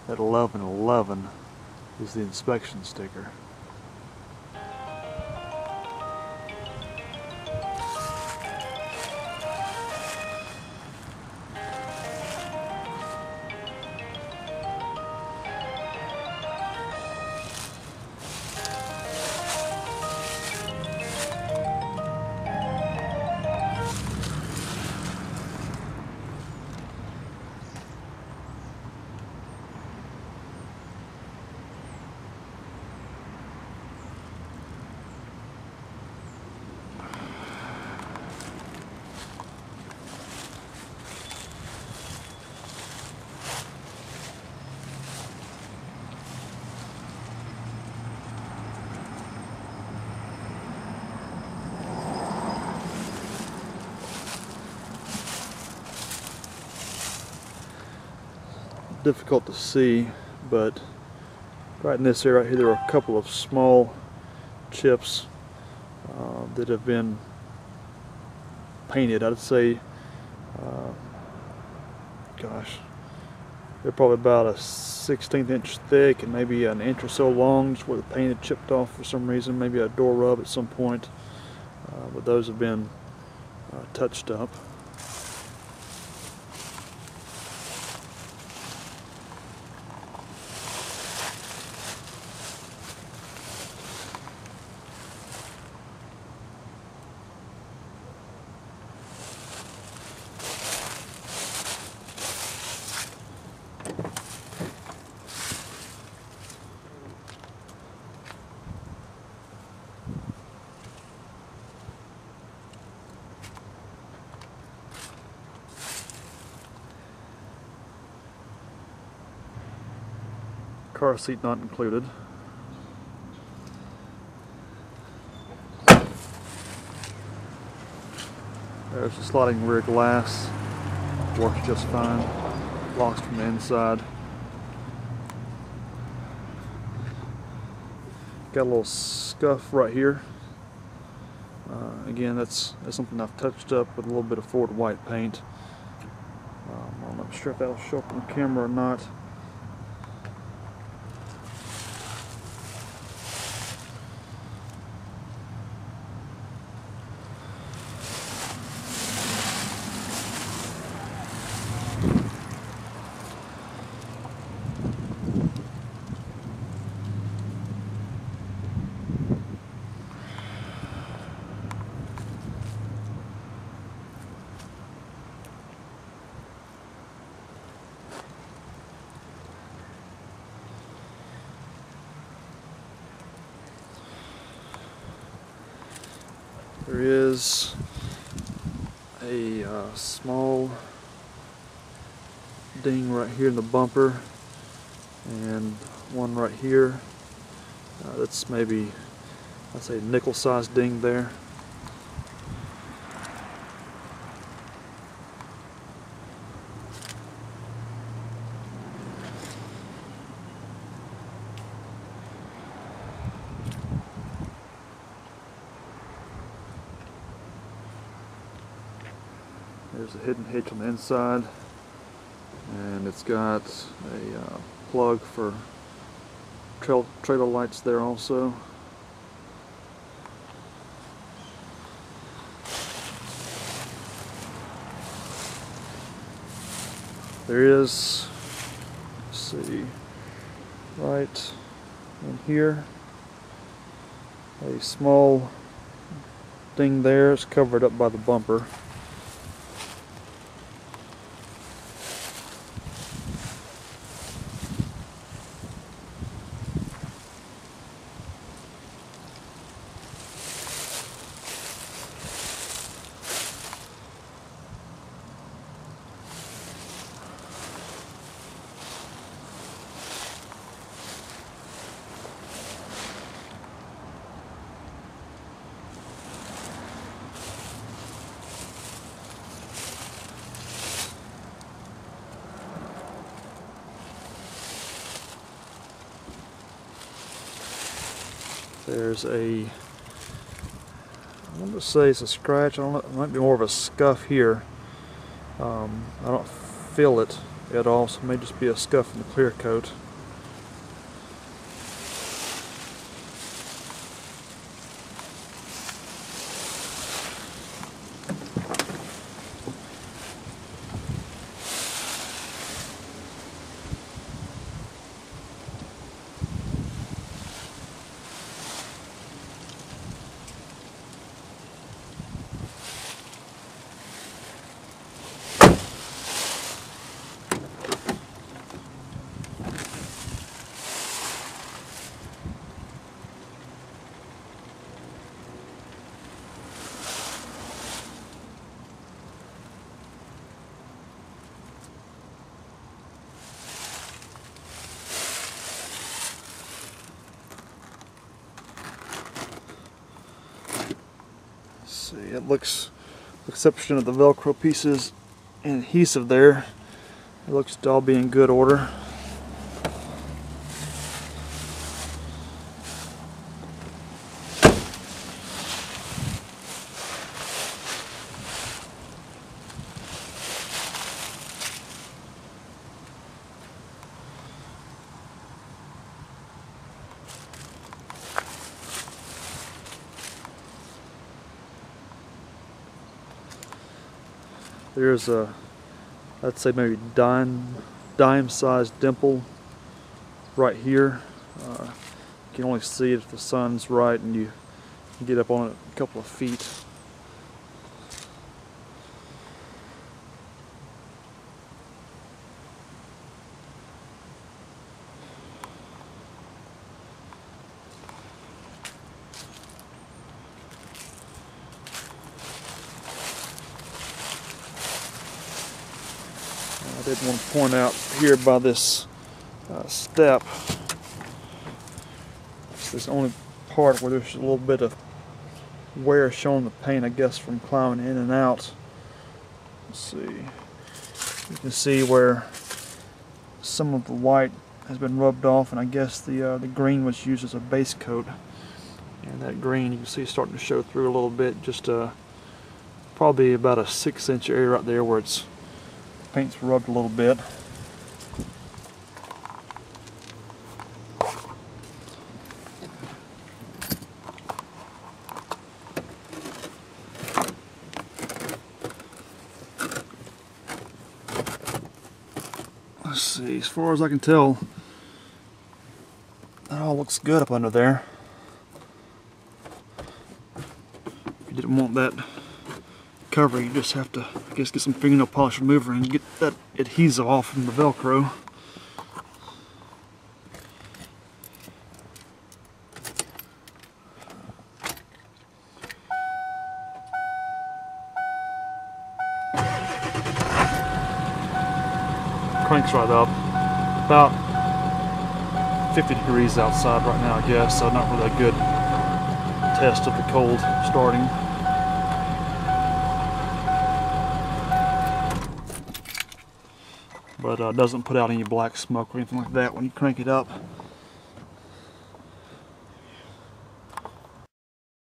That 1111 is the inspection sticker. Difficult to see, but right in this area right here there are a couple of small chips that have been painted. I'd say gosh, they're probably about a 1/16 inch thick and maybe an inch or so long, just where the paint had chipped off for some reason, maybe a door rub at some point, but those have been touched up. Car seat not included. There's the sliding rear glass. Works just fine. Locks from the inside. Got a little scuff right here. Again, that's something I've touched up with a little bit of Ford white paint. I'm not sure if that'll show up on the camera or not. There is a small ding right here in the bumper, and one right here. That's maybe, I'd say, nickel-sized ding there. There's a hidden hitch on the inside, and it's got a plug for trailer lights there also. There is, let's see, right in here, a small ding there. It's covered up by the bumper. There's a, I want to say it's a scratch. I don't know, it might be more of a scuff here. I don't feel it at all, so it may just be a scuff in the clear coat. See, it looks, with the exception of the Velcro pieces and adhesive there, it looks to all be in good order. There's a, I'd say maybe dime-sized dimple right here. You can only see it if the sun's right and you get up on it a couple of feet. I did want to point out here by this step, it's this only part where there's a little bit of wear showing the paint, I guess, from climbing in and out. Let's see, you can see where some of the white has been rubbed off, and I guess the green was used as a base coat, and that green you can see starting to show through a little bit, just probably about a 6-inch area right there where it's paint's rubbed a little bit. Let's see, as far as I can tell, that all looks good up under there. If you didn't want that cover, you just have to, I guess, get some fingernail polish remover and get that adhesive off from the Velcro. Cranks right up, about 50 degrees outside right now, I guess, so not really a good test of the cold starting. But doesn't put out any black smoke or anything like that when you crank it up.